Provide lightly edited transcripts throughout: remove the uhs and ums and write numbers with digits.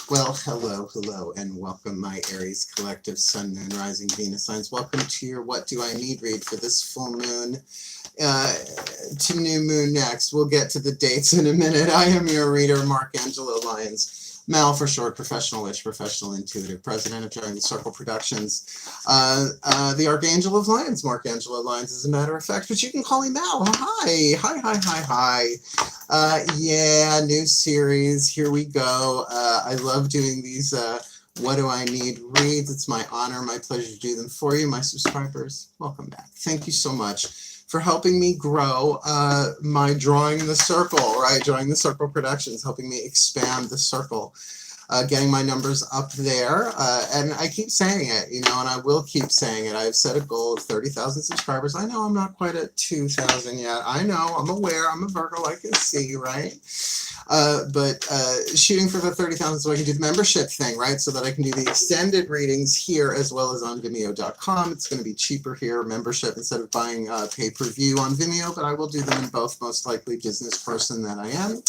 Well, hello, and welcome, my Aries collective Sun, Moon, Rising, Venus signs. Welcome to your What Do I Need read for this full moon to new moon next. We'll get to the dates in a minute. I am your reader, Angelo, Lyons. Mal for short, professional witch, professional intuitive, president of DrawingTheCircle Productions. The Archangel of Lyons, Angelo Lyons, as a matter of fact, but you can call me Mal. Hi. Yeah, new series. Here we go. I love doing these What Do I Need reads. It's my honor, my pleasure to do them for you, my subscribers. Welcome back. Thank you so much for helping me grow my Drawing the Circle, right? Drawing the Circle Productions, helping me expand the circle, getting my numbers up there. And I keep saying it, you know, and I will keep saying it. I've set a goal of 30,000 subscribers. I know I'm not quite at 2,000 yet. I know, I'm aware, I'm a Virgo, I can see, right? But shooting for the 30,000 so I can do the membership thing, right? So that I can do the extended readings here as well as on Vimeo.com. It's going to be cheaper here, membership, instead of buying pay-per-view on Vimeo, but I will do them in both, most likely business person that I am.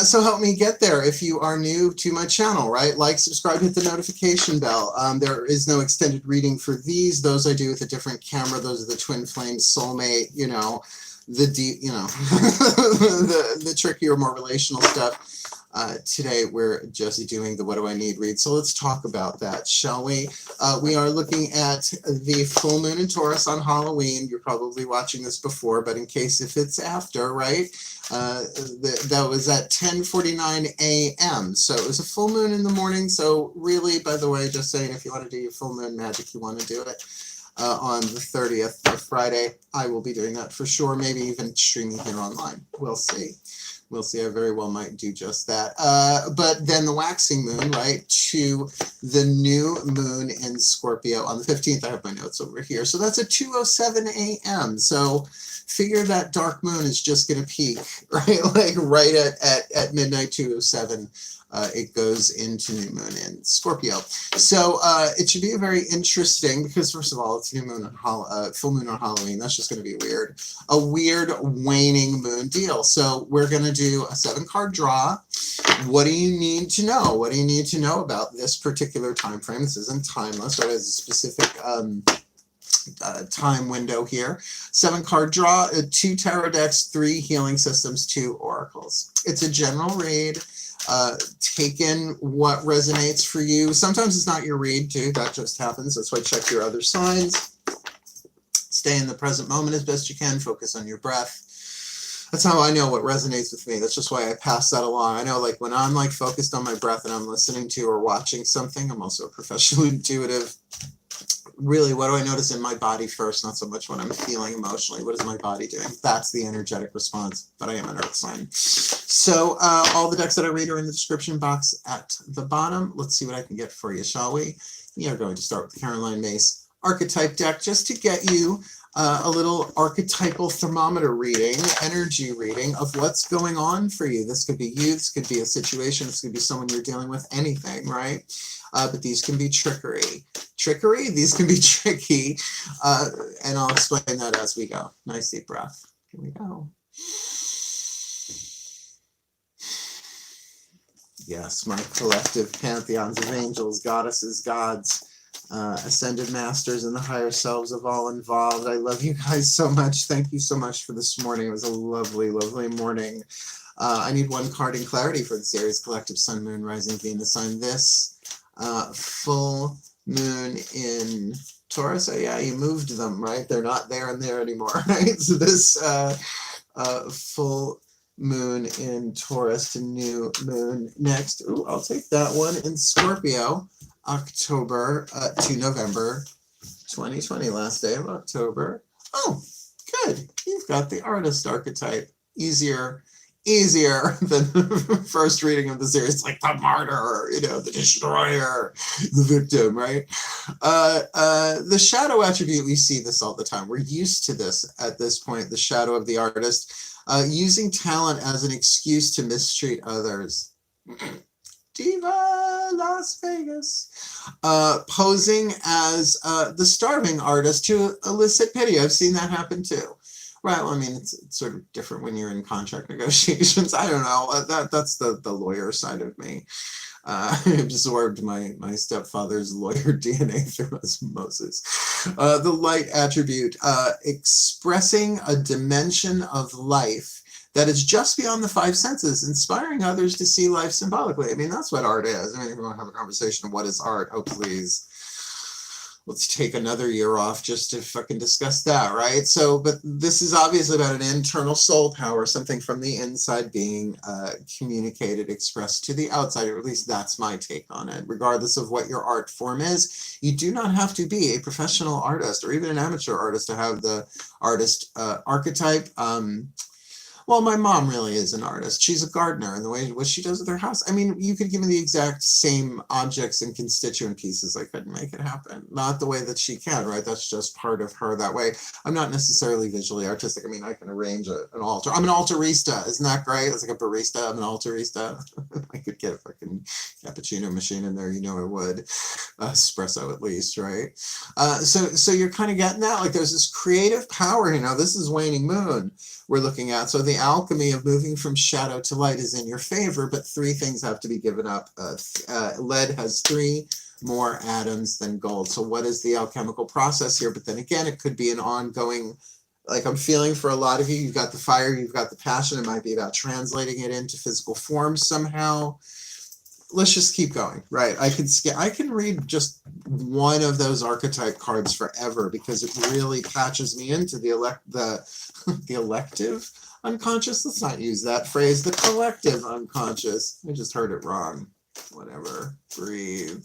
So help me get there if you are new to my channel, right? Like, subscribe, hit the notification bell. There is no extended reading for these. Those I do with a different camera. Those are the twin flame soulmate, you know, the deep, you know, the trickier, more relational stuff. Today we're just doing the What Do I Need read. So let's talk about that, shall we? We are looking at the full moon in Taurus on Halloween. You're probably watching this before, but in case if it's after, right? That was at 10:49 a.m. So it was a full moon in the morning. So really, by the way, just saying, if you want to do your full moon magic, you want to do it on the 30th of Friday. I will be doing that for sure. Maybe even streaming here online. We'll see. We'll see. I very well might do just that. But then the waxing moon, right, to the new moon in Scorpio on the 15th. I have my notes over here. So that's at 2:07 a.m. So figure that dark moon is just going to peak, right? Like right at midnight, 2:07. It goes into new moon in Scorpio. So it should be a very interesting, because first of all, it's new moon on full moon on Halloween. That's just going to be weird. A weird waning moon deal. So we're going to do a 7-card draw. What do you need to know? What do you need to know about this particular time frame? This isn't timeless, so it has a specific time window here. 7-card draw, 2 tarot decks, 3 healing systems, 2 oracles. It's a general read. Take in what resonates for you. Sometimes it's not your read too. That just happens. That's why check your other signs. Stay in the present moment as best you can. Focus on your breath. That's how I know what resonates with me. That's just why I pass that along. I know, like, when I'm like focused on my breath and I'm listening to or watching something, I'm also a professional intuitive. Really, what do I notice in my body first? Not so much what I'm feeling emotionally. What is my body doing? That's the energetic response. But I am an earth sign. So all the decks that I read are in the description box at the bottom. Let's see what I can get for you, shall we? We are going to start with the Caroline Myss archetype deck, just to get you a little archetypal thermometer reading, energy reading of what's going on for you. This could be you. This could be a situation. This could be someone you're dealing with. Anything, right? But these can be trickery. These can be tricky. And I'll explain that as we go. Nice deep breath. Here we go. Yes, my collective pantheons of angels, goddesses, gods, ascended masters, and the higher selves of all involved. I love you guys so much. Thank you so much for this morning. It was a lovely, lovely morning. I need 1 card in clarity for the series collective Sun, Moon, Rising, Venus sign. This full moon in Taurus. Oh yeah, you moved them, right? They're not there and there anymore, right? So this full moon in Taurus to new moon next. Ooh, I'll take that one in Scorpio, October to November 2020, last day of October. Oh, good. You've got the artist archetype. Easier than the first reading of the series. It's like the martyr, you know, the destroyer, the victim, right? The shadow attribute, we see this all the time. We're used to this at this point, the shadow of the artist, using talent as an excuse to mistreat others. Diva Las Vegas. Posing as the starving artist to elicit pity. I've seen that happen too. Right, well, I mean, it's sort of different when you're in contract negotiations. I don't know. That's the lawyer side of me. Absorbed my stepfather's lawyer DNA through osmosis. The light attribute, expressing a dimension of life that is just beyond the five senses, inspiring others to see life symbolically. I mean, that's what art is. I mean, if we want to have a conversation of what is art, oh, please. Let's take another year off just to fucking discuss that, right? So, but this is obviously about an internal soul power, something from the inside being communicated, expressed to the outside, or at least that's my take on it. Regardless of what your art form is, you do not have to be a professional artist or even an amateur artist to have the artist archetype. Well, my mom really is an artist. She's a gardener, and the way what she does with her house. I mean, you could give me the exact same objects and constituent pieces. I couldn't make it happen. Not the way that she can, right? That's just part of her that way. I'm not necessarily visually artistic. I mean, I can arrange an altar. I'm an altarista. Isn't that great? It's like a barista. I'm an altarista. I could get a fucking cappuccino machine in there. You know I would. Espresso at least, right? So you're kind of getting that. Like there's this creative power, you know. This is waning moon we're looking at. So the alchemy of moving from shadow to light is in your favor, but three things have to be given up. Lead has 3 more atoms than gold. So what is the alchemical process here? But then again, it could be an ongoing, like I'm feeling for a lot of you, you've got the fire, you've got the passion. It might be about translating it into physical form somehow. Let's just keep going, right? I can read just one of those archetype cards forever because it really patches me into the elective unconscious. Let's not use that phrase. The collective unconscious. I just heard it wrong. Whatever. Breathe.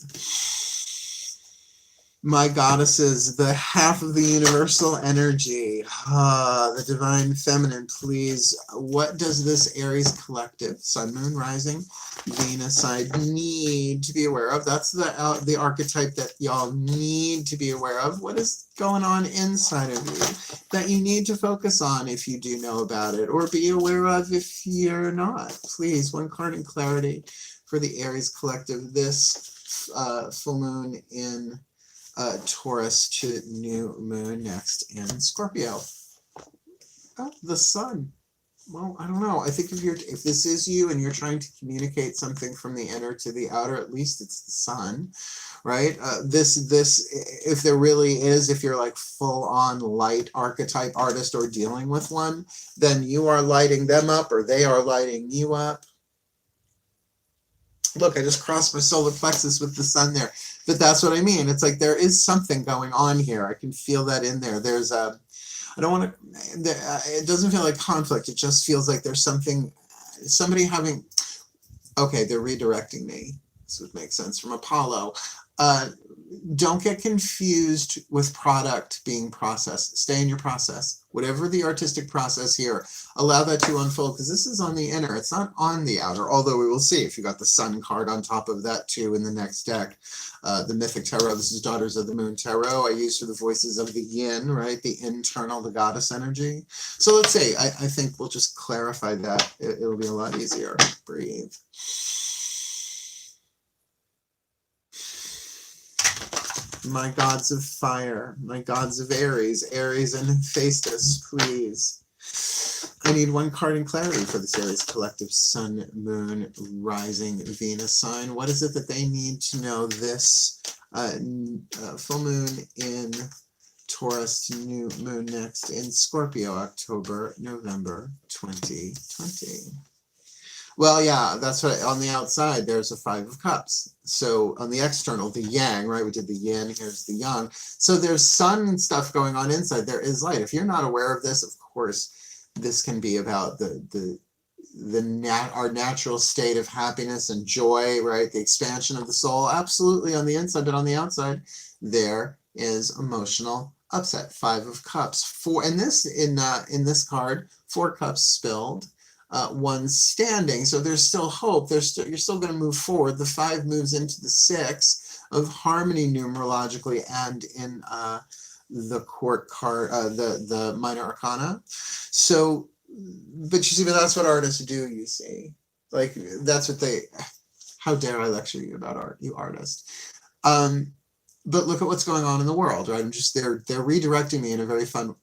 My goddesses, the half of the universal energy, the divine feminine, please. What does this Aries collective, sun, moon, rising, Venus side need to be aware of? That's the archetype that y'all need to be aware of. What is going on inside of you that you need to focus on if you do know about it, or be aware of if you're not? Please, one card in clarity for the Aries collective. This full moon in Taurus to new moon next in Scorpio. Oh, the sun. Well, I don't know. I think if this is you and you're trying to communicate something from the inner to the outer, at least it's the sun, right? This if there really is, if you're like full on light archetype artist or dealing with one, then you are lighting them up or they are lighting you up. Look, I just crossed my solar plexus with the sun there. But that's what I mean. It's like there is something going on here. I can feel that in there. There's a, I don't want to, it doesn't feel like conflict. It just feels like there's something, somebody having, okay, they're redirecting me. This would make sense from Apollo. Don't get confused with product being processed. Stay in your process. Whatever the artistic process here, allow that to unfold, because this is on the inner. It's not on the outer, although we will see if you got the sun card on top of that too in the next deck. The Mythic Tarot, this is Daughters of the Moon Tarot. I use for the voices of the yin, right? The internal, the goddess energy. So let's see. I think we'll just clarify that. It'll be a lot easier. Breathe. My gods of fire, my gods of Aries, Aries and Hephaestus, please. I need one card in clarity for this Aries collective sun, moon, rising, Venus sign. What is it that they need to know this full moon in Taurus to new moon next in Scorpio, October, November 2020? Well, yeah, that's what, on the outside, there's a 5 of Cups. So on the external, the yang, right? We did the yin, here's the yang. So there's sun stuff going on inside. There is light. If you're not aware of this, of course, this can be about our natural state of happiness and joy, right? The expansion of the soul, absolutely on the inside, but on the outside, there is emotional upset. 5 of Cups. In this card, 4 cups spilled. 1 standing, so there's still hope. You're still going to move forward. The 5 moves into the 6 of harmony numerologically and in the court card, the minor arcana. So, but you see, but that's what artists do. You see, like that's what they. How dare I lecture you about art, you artist? But look at what's going on in the world, right? They're redirecting me in a very fun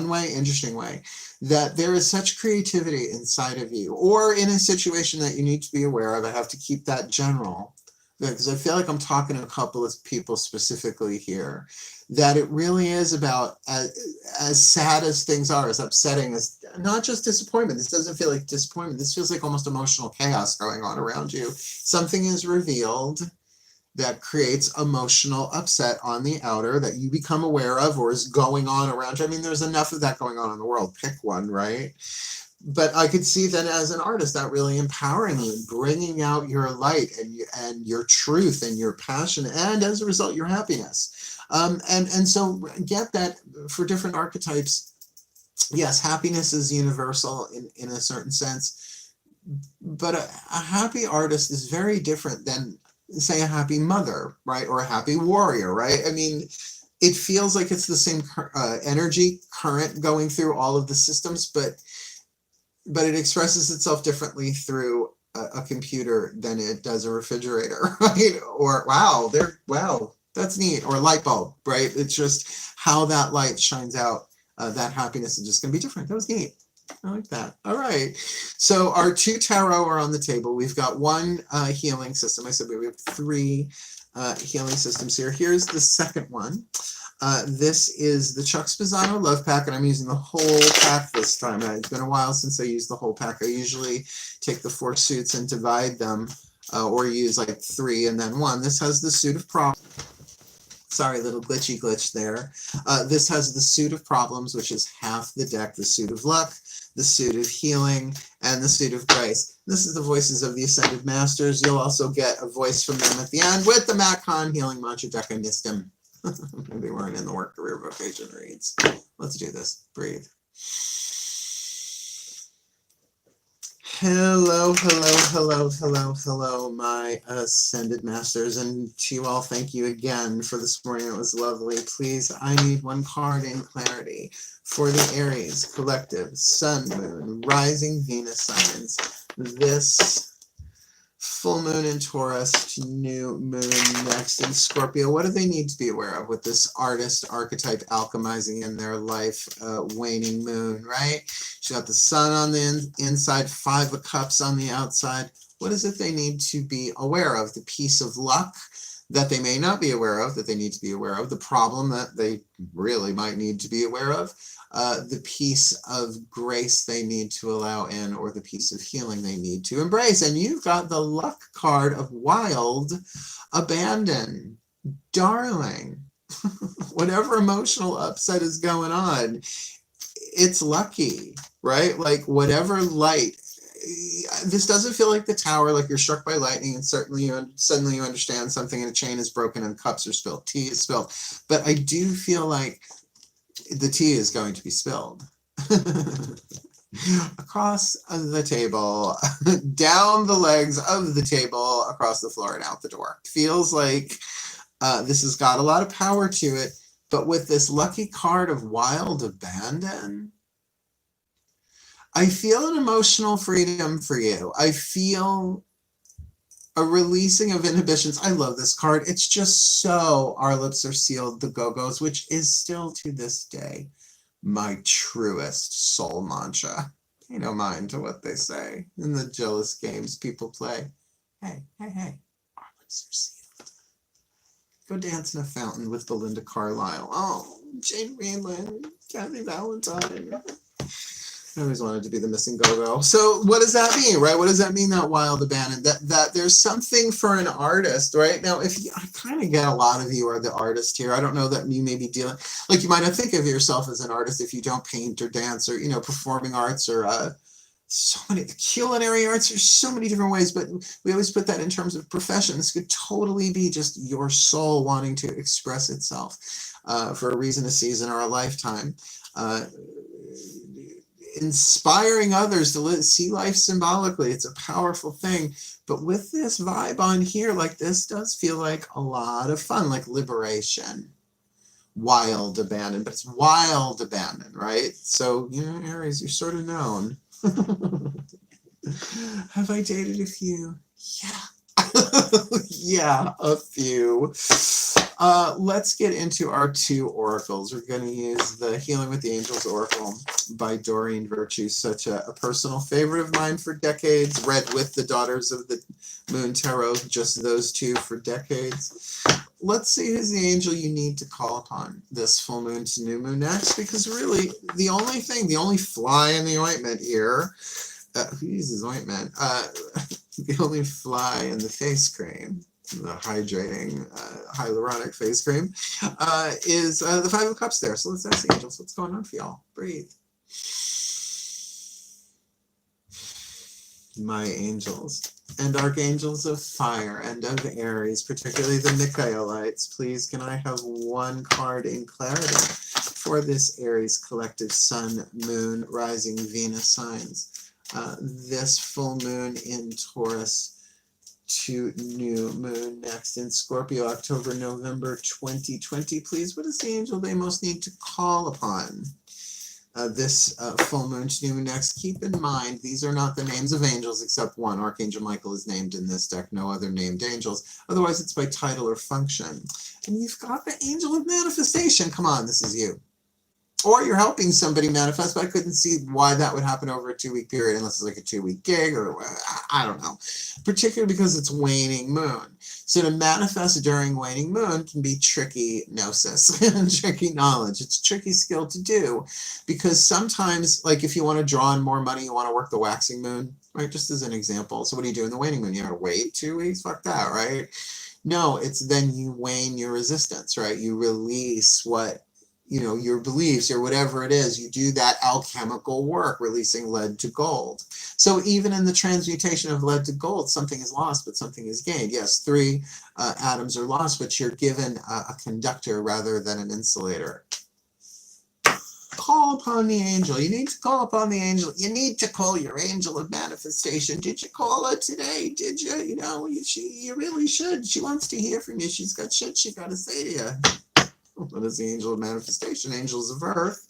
way, interesting way, that there is such creativity inside of you, or in a situation that you need to be aware of. I have to keep that general. because I feel like I'm talking to a couple of people specifically here, that it really is about, as sad as things are, as upsetting as, not just disappointment. This doesn't feel like disappointment. This feels like almost emotional chaos going on around you. Something is revealed that creates emotional upset on the outer that you become aware of or is going on around you. I mean, there's enough of that going on in the world. Pick one, right? But I could see that as an artist, that really empowering you, bringing out your light and your truth and your passion, and as a result, your happiness. And so get that for different archetypes. Yes, happiness is universal in a certain sense, but a happy artist is very different than, say, a happy mother, right? Or a happy warrior, right? I mean, it feels like it's the same energy current going through all of the systems, but it expresses itself differently through a computer than it does a refrigerator, right? Or wow, that's neat. Or a light bulb, right? It's just how that light shines out. That happiness is just going to be different. That was neat. I like that. All right. So our 2 tarot are on the table. We've got 1 healing system. I said we have 3 healing systems here. Here's the second one. This is the Chuck Spezzano Love Pack, and I'm using the whole pack this time. It's been a while since I used the whole pack. I usually take the 4 suits and divide them, or use like 3 and then 1. This has the suit of problems. Sorry, little glitch there. This has the suit of problems, which is half the deck, the suit of luck, the suit of healing, and the suit of grace. This is the voices of the Ascended Masters. You'll also get a voice from them at the end with the Matt Kahn Healing Mantra deck. I missed him. Maybe weren't in the work, career, vocation reads. Let's do this. Breathe. Hello, my Ascended Masters, and to you all, thank you again for this morning. It was lovely. Please, I need 1 card in clarity for the Aries collective, Sun, Moon, Rising Venus signs. This full moon in Taurus to new moon next in Scorpio. What do they need to be aware of with this artist archetype alchemizing in their life? Waning moon, right? She's got the sun on the inside, 5 of cups on the outside. What is it they need to be aware of? The piece of luck that they may not be aware of, that they need to be aware of. The problem that they really might need to be aware of. The piece of grace they need to allow in, or the piece of healing they need to embrace. And you've got the luck card of wild abandon. Darling, whatever emotional upset is going on, it's lucky, right? Like whatever light, this doesn't feel like the Tower, like you're struck by lightning and suddenly you understand something and a chain is broken and cups are spilled, tea is spilled. But I do feel like the tea is going to be spilled across the table, down the legs of the table, across the floor and out the door. Feels like this has got a lot of power to it, but with this lucky card of wild abandon, I feel an emotional freedom for you. I feel a releasing of inhibitions. I love this card. It's just so Our Lips Are Sealed, the Go-Go's, which is still to this day my truest soul mantra. Pay no mind to what they say in the jealous games people play. Hey, our lips are sealed. Go dance in a fountain with Belinda Carlisle. Oh, Jane Whelan, Kathy Valentine. I always wanted to be the missing go-go. So what does that mean, right? What does that mean, that wild abandon? That there's something for an artist, right? Now, if you, I kind of get a lot of you are the artist here. I don't know that you may be dealing, like you might not think of yourself as an artist if you don't paint or dance or, you know, performing arts or so many, the culinary arts, there's so many different ways, but we always put that in terms of profession. This could totally be just your soul wanting to express itself for a reason, a season, or a lifetime. Inspiring others to see life symbolically. It's a powerful thing. But with this vibe on here, like this does feel like a lot of fun, like liberation. Wild abandon, but it's wild abandon, right? So, you know, Aries, you're sort of known. Have I dated a few? Yeah. Yeah, a few. Let's get into our 2 oracles. We're going to use the Healing with the Angels Oracle by Doreen Virtue, such a personal favorite of mine for decades. Read with the Daughters of the Moon Tarot, just those 2 for decades. Let's see who's the angel you need to call upon this full moon to new moon next, because really the only fly in the ointment here, who uses ointment? The only fly in the face cream, the hydrating hyaluronic face cream, is the 5 of Cups there. So let's ask the angels, what's going on for y'all? Breathe. My angels and archangels of fire and of Aries, particularly the Michaelites, please can I have 1 card in clarity for this Aries collective Sun, Moon, Rising, Venus signs. This full moon in Taurus to new moon next in Scorpio, October, November 2020. Please, what is the angel they most need to call upon? This full moon to new moon next. Keep in mind, these are not the names of angels except one. Archangel Michael is named in this deck, no other named angels. Otherwise, it's by title or function. And you've got the angel of manifestation. Come on, this is you. Or you're helping somebody manifest, but I couldn't see why that would happen over a 2-week period unless it's like a 2-week gig or I don't know. Particularly because it's waning moon. So to manifest during waning moon can be tricky gnosis and tricky knowledge. It's a tricky skill to do because sometimes, like if you want to draw in more money, you want to work the waxing moon, right? Just as an example. So what do you do in the waning moon? You got to wait 2 weeks? Fuck that, right? No, it's then you wane your resistance, right? You release what, you know, your beliefs or whatever it is. You do that alchemical work, releasing lead to gold. So even in the transmutation of lead to gold, something is lost, but something is gained. Yes, 3 atoms are lost, but you're given a conductor rather than an insulator. Call upon the angel. You need to call upon the angel. You need to call your angel of manifestation. Did you call her today? Did you? You know, you really should. She wants to hear from you. She's got shit she got to say to you. What is the angel of manifestation? Angels of earth.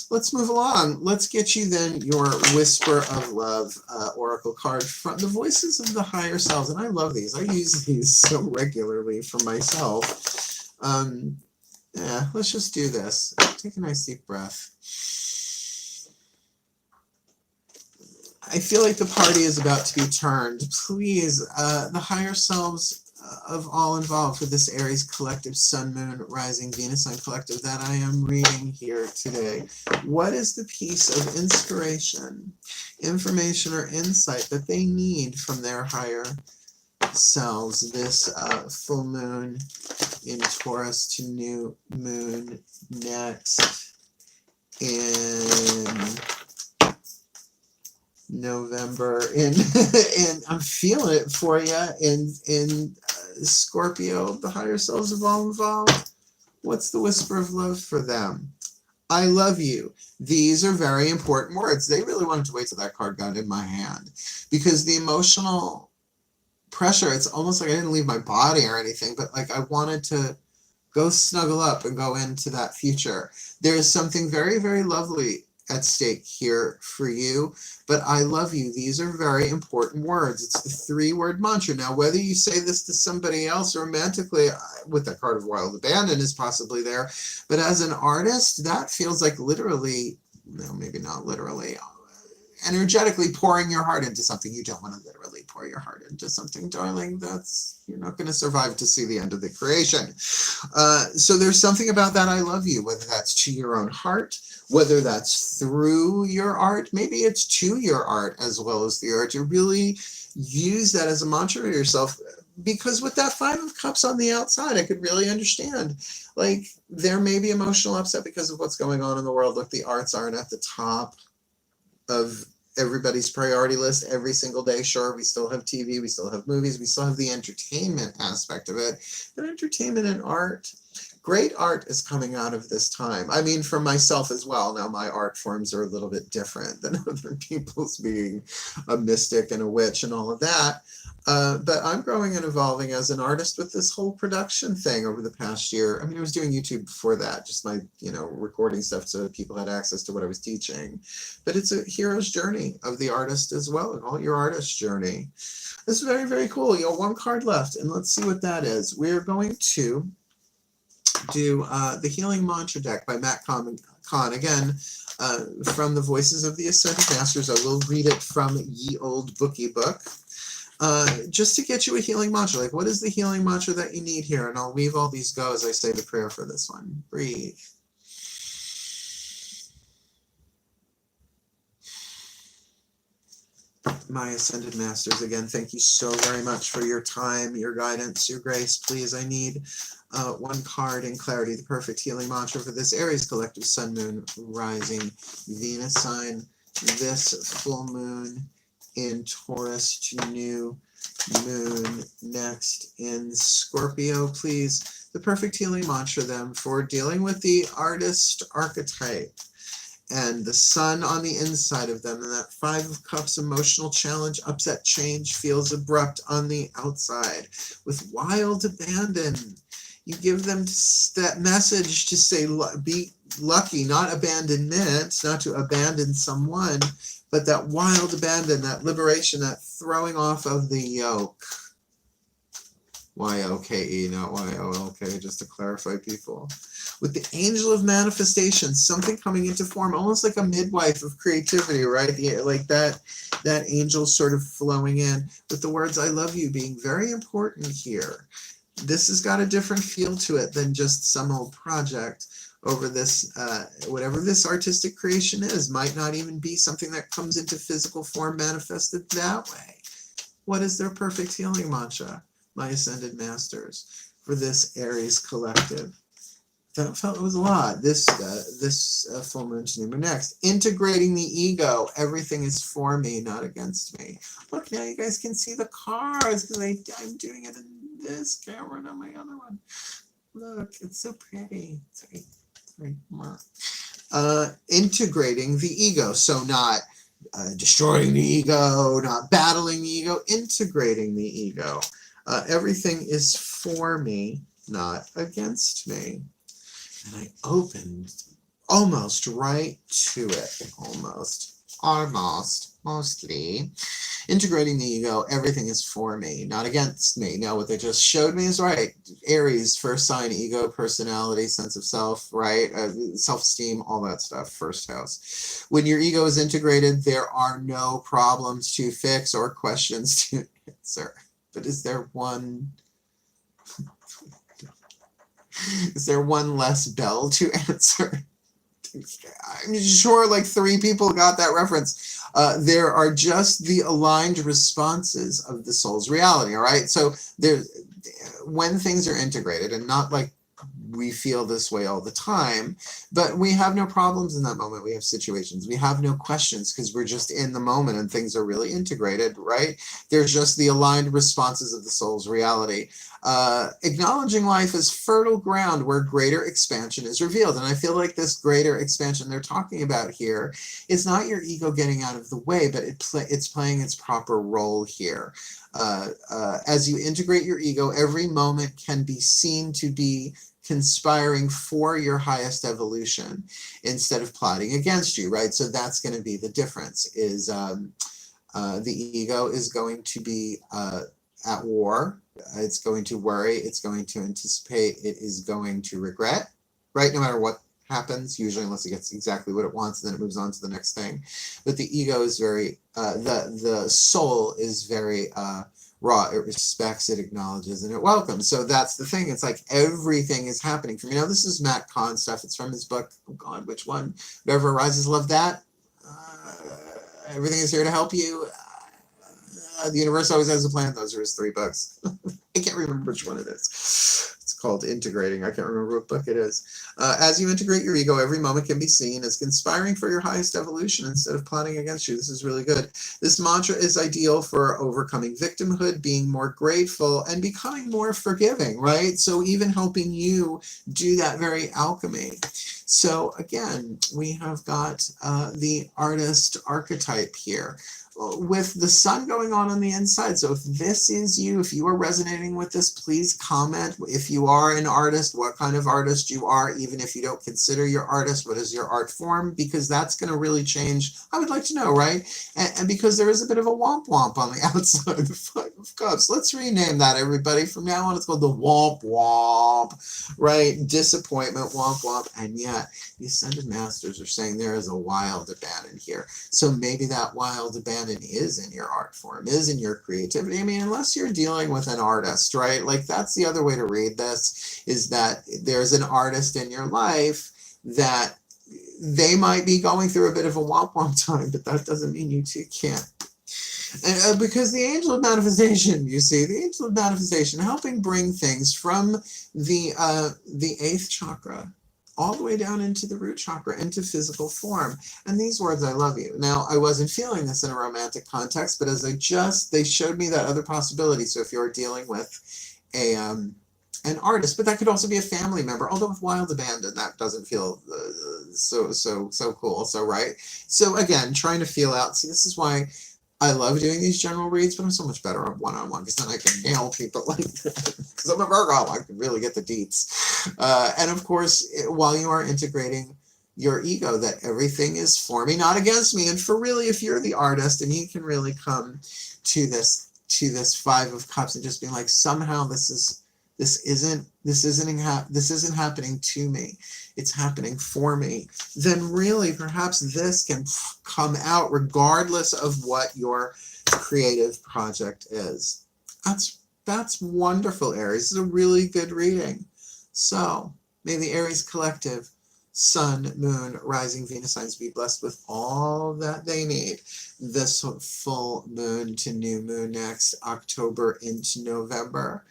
Let's move along. Let's get you then your Whisper of Love oracle card from the Voices of the Higher Selves. And I love these. I use these so regularly for myself. Yeah, let's just do this. Take a nice deep breath. I feel like the party is about to be turned. Please, the higher selves of all involved for this Aries collective Sun, Moon, Rising, Venus sign collective that I am reading here today. What is the piece of inspiration, information, or insight that they need from their higher selves this full moon in Taurus to new moon next in November, and I'm feeling it for you in Scorpio, the higher selves of all involved. What's the whisper of love for them? I love you. These are very important words. They really wanted to wait till that card got in my hand because the emotional pressure, it's almost like I didn't leave my body or anything, but like I wanted to go snuggle up and go into that future. There is something very, very lovely at stake here for you, but I love you. These are very important words. It's the 3-word mantra. Now, whether you say this to somebody else romantically, with the card of wild abandon is possibly there, but as an artist, that feels like literally, no, maybe not literally, energetically pouring your heart into something. You don't want to literally pour your heart into something, darling. You're not going to survive to see the end of the creation. So there's something about that I love you, whether that's to your own heart, whether that's through your art, maybe it's to your art as well as the art. You really use that as a mantra to yourself, because with that 5 of Cups on the outside, I could really understand. Like, there may be emotional upset because of what's going on in the world. Look, the arts aren't at the top of everybody's priority list every single day. Sure, we still have TV, we still have movies, we still have the entertainment aspect of it. But entertainment and art, great art is coming out of this time. I mean, for myself as well. Now, my art forms are a little bit different than other people's, being a mystic and a witch and all of that. But I'm growing and evolving as an artist with this whole production thing over the past year. I mean, I was doing YouTube before that, just my, recording stuff so people had access to what I was teaching. But it's a hero's journey of the artist as well, and all your artist journey. This is very, very cool. 1 card left, and let's see what that is. We're going to do the Healing Mantra deck by Matt Kahn. Again, from the Voices of the Ascended Masters. I will read it from Ye Old Bookie Book. Just to get you a healing mantra. Like, what is the healing mantra that you need here? And I'll leave all these go as I say the prayer for this one. Breathe. My Ascended Masters, again, thank you so very much for your time, your guidance, your grace. Please, I need one card in clarity, the perfect healing mantra for this Aries collective Sun, Moon, Rising, Venus sign, this full moon in Taurus to new moon next in Scorpio. Please, the perfect healing mantra then for dealing with the artist archetype and the sun on the inside of them, and that Five of Cups emotional challenge, upset change, feels abrupt on the outside with wild abandon. You give them that message to say, be lucky, not abandonment, not to abandon someone, but that wild abandon, that liberation, that throwing off of the yoke. Y-O-K-E, not Y-O-L-K, just to clarify people. With the angel of manifestation, something coming into form, almost like a midwife of creativity, right? Like that angel sort of flowing in with the words, I love you, being very important here. This has got a different feel to it than just some old project over this, whatever this artistic creation is, might not even be something that comes into physical form manifested that way. What is their perfect healing mantra, my Ascended Masters, for this Aries collective? That felt it was a lot. This full moon to new moon next. Integrating the ego. Everything is for me, not against me. Look, now you guys can see the cards because I'm doing it in this camera, not my other one. Look, it's so pretty. Sorry. Integrating the ego. So not destroying the ego, not battling the ego, integrating the ego. Everything is for me, not against me. And I opened almost right to it. Mostly. Integrating the ego, everything is for me, not against me. Now, what they just showed me is right. Aries, first sign, ego, personality, sense of self, right? Self-esteem, all that stuff, first house. When your ego is integrated, there are no problems to fix or questions to answer. But is there one less bell to answer? I'm sure like 3 people got that reference. There are just the aligned responses of the soul's reality, all right? So when things are integrated, and not like we feel this way all the time, but we have no problems in that moment. We have situations. We have no questions because we're just in the moment and things are really integrated, right? There's just the aligned responses of the soul's reality. Acknowledging life as fertile ground where greater expansion is revealed. And I feel like this greater expansion they're talking about here is not your ego getting out of the way, but it's playing its proper role here. As you integrate your ego, every moment can be seen to be conspiring for your highest evolution instead of plotting against you, right? So that's going to be the difference, is the ego is going to be at war. It's going to worry. It's going to anticipate. It is going to regret, right? No matter what happens, usually, unless it gets exactly what it wants, and then it moves on to the next thing. But the ego is very, the soul is very raw. It respects, it acknowledges, and it welcomes. So that's the thing. It's like everything is happening for me. Now, this is Matt Kahn stuff. It's from his book. Oh God, which one? Whatever Arises, Love That. Everything is here to help you. The universe always has a plan. Those are his 3 books. I can't remember which one it is. It's called Integrating. I can't remember what book it is. As you integrate your ego, every moment can be seen as conspiring for your highest evolution instead of plotting against you. This is really good. This mantra is ideal for overcoming victimhood, being more grateful, and becoming more forgiving, right? So even helping you do that very alchemy. So again, we have got the artist archetype here, with the sun going on the inside. So if this is you, if you are resonating with this, please comment. If you are an artist, what kind of artist you are, even if you don't consider your artist, what is your art form? Because that's going to really change. I would like to know, right? And because there is a bit of a womp womp on the outside. of Cups. Let's rename that, everybody. From now on, it's called the Womp Womp, right? Disappointment, Womp Womp. And yet, the Ascended Masters are saying there is a wild abandon here. So maybe that wild abandon is in your art form, is in your creativity. I mean, unless you're dealing with an artist, right? Like, that's the other way to read this, is that there's an artist in your life that they might be going through a bit of a womp womp time, but that doesn't mean you two can't. And because the angel of manifestation, you see, the angel of manifestation helping bring things from the 8th chakra all the way down into the root chakra, into physical form. And these words, I love you. Now, I wasn't feeling this in a romantic context, but as they showed me that other possibility. So if you're dealing with an artist, but that could also be a family member, although with wild abandon, that doesn't feel so cool. So, right. So again, trying to feel out. See, this is why I love doing these general reads, but I'm so much better on one-on-one, because then I can nail people like that. Because I'm a Virgo, I can really get the deets. And of course, while you are integrating your ego, that everything is for me, not against me. And for really, if you're the artist and you can really come to this 5 of Cups and just be like, somehow this isn't happening to me, it's happening for me, then really perhaps this can come out regardless of what your creative project is. That's wonderful, Aries. This is a really good reading. So may the Aries collective, Sun, Moon, Rising, Venus signs be blessed with all that they need this full moon to new moon next October into November,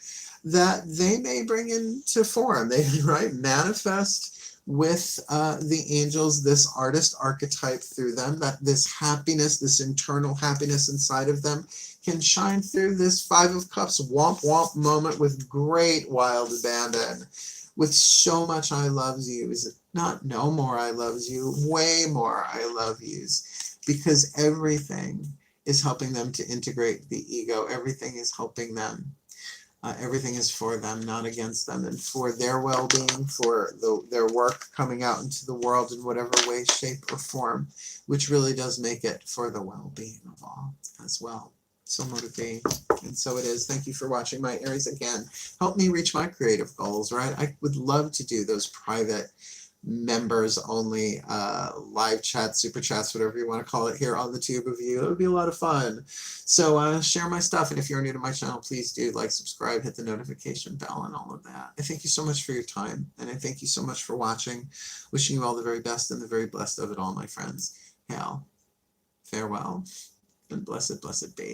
that they may bring into form, they manifest with the angels, this artist archetype through them, that this happiness, this internal happiness inside of them can shine through this 5 of Cups womp womp moment with great wild abandon, with so much I loves you. Is it not no more I loves you, way more I love yous, because everything is helping them to integrate the ego. Everything is helping them. Everything is for them, not against them, and for their well-being, for their work coming out into the world in whatever way, shape, or form, which really does make it for the well-being of all as well. So motivate, and so it is. Thank you for watching, my Aries. Again, help me reach my creative goals, right? I would love to do those private members only live chats, super chats, whatever you want to call it, here on the tube of you. It would be a lot of fun. So share my stuff, and if you're new to my channel, please do like, subscribe, hit the notification bell, and all of that. I thank you so much for your time, and I thank you so much for watching. Wishing you all the very best and the very blessed of it all, my friends. Hail, farewell, and blessed be.